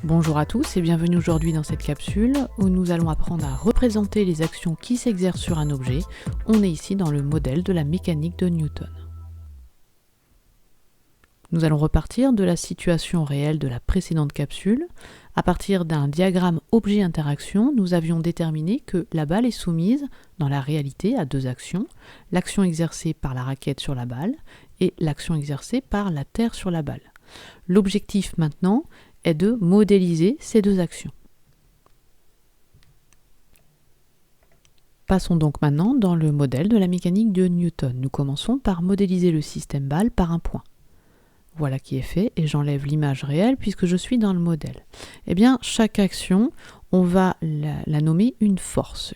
Bonjour à tous et bienvenue aujourd'hui dans cette capsule où nous allons apprendre à représenter les actions qui s'exercent sur un objet. On est ici dans le modèle de la mécanique de Newton. Nous allons repartir de la situation réelle de la précédente capsule. À partir d'un diagramme objet-interaction, nous avions déterminé que la balle est soumise, dans la réalité, à deux actions, l'action exercée par la raquette sur la balle et l'action exercée par la terre sur la balle. L'objectif maintenant est de modéliser ces deux actions. Passons donc maintenant dans le modèle de la mécanique de Newton. Nous commençons par modéliser le système balle par un point. Voilà qui est fait et j'enlève l'image réelle puisque je suis dans le modèle. Eh bien, chaque action, on va la nommer une force.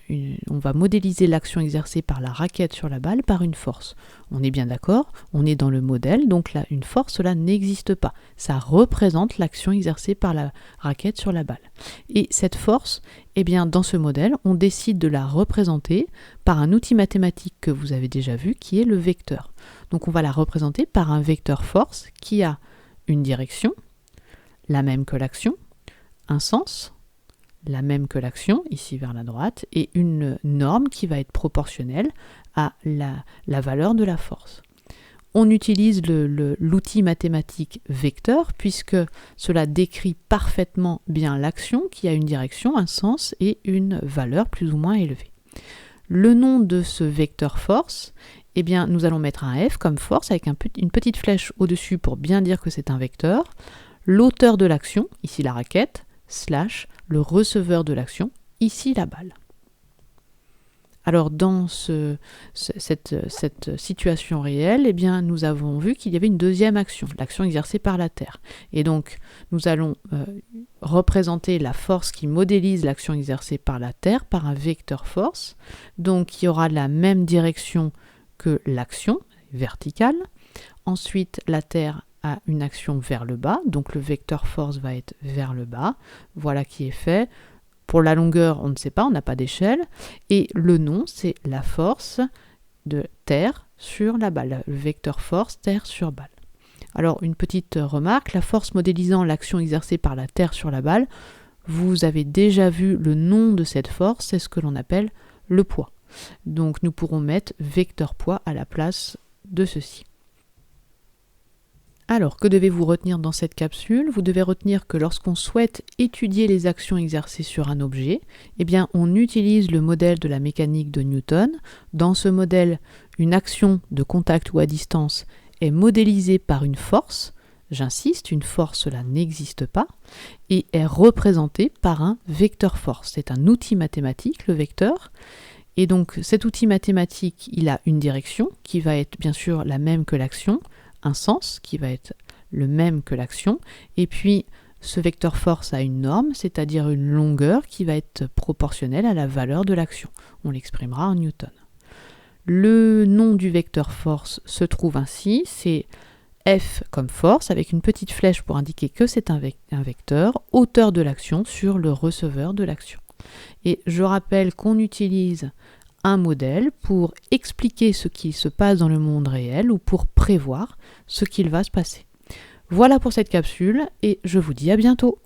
On va modéliser l'action exercée par la raquette sur la balle par une force. On est bien d'accord, on est dans le modèle, donc là, une force, cela n'existe pas. Ça représente l'action exercée par la raquette sur la balle. Et cette force, eh bien, dans ce modèle, on décide de la représenter par un outil mathématique que vous avez déjà vu, qui est le vecteur. Donc on va la représenter par un vecteur force qui a une direction, la même que l'action, un sens, la même que l'action, ici vers la droite, et une norme qui va être proportionnelle à la valeur de la force. On utilise l'outil mathématique vecteur puisque cela décrit parfaitement bien l'action qui a une direction, un sens et une valeur plus ou moins élevée. Le nom de ce vecteur force, eh bien, nous allons mettre un F comme force avec une petite flèche au-dessus pour bien dire que c'est un vecteur. L'auteur de l'action, ici la raquette, slash le receveur de l'action, ici la balle. Alors dans cette situation réelle, eh bien, nous avons vu qu'il y avait une deuxième action, l'action exercée par la Terre. Et donc nous allons représenter la force qui modélise l'action exercée par la Terre par un vecteur force, donc qui aura la même direction que l'action verticale. Ensuite, la Terre a une action vers le bas, donc le vecteur force va être vers le bas. Voilà qui est fait. Pour la longueur, on ne sait pas, on n'a pas d'échelle. Et le nom, c'est la force de Terre sur la balle, le vecteur force Terre sur balle. Alors, une petite remarque, la force modélisant l'action exercée par la Terre sur la balle, vous avez déjà vu le nom de cette force, c'est ce que l'on appelle le poids. Donc, nous pourrons mettre vecteur poids à la place de ceci. Alors, que devez-vous retenir dans cette capsule? Vous devez retenir que lorsqu'on souhaite étudier les actions exercées sur un objet, eh bien, on utilise le modèle de la mécanique de Newton. Dans ce modèle, une action de contact ou à distance est modélisée par une force. J'insiste, une force, cela n'existe pas, et est représentée par un vecteur force. C'est un outil mathématique, le vecteur. Et donc, cet outil mathématique, il a une direction qui va être bien sûr la même que l'action, un sens qui va être le même que l'action, et puis ce vecteur force a une norme, c'est-à-dire une longueur qui va être proportionnelle à la valeur de l'action. On l'exprimera en Newton. Le nom du vecteur force se trouve ainsi, c'est F comme force, avec une petite flèche pour indiquer que c'est un vecteur, auteur de l'action sur le receveur de l'action. Et je rappelle qu'on utilise un modèle pour expliquer ce qui se passe dans le monde réel ou pour prévoir ce qu'il va se passer. Voilà pour cette capsule et je vous dis à bientôt.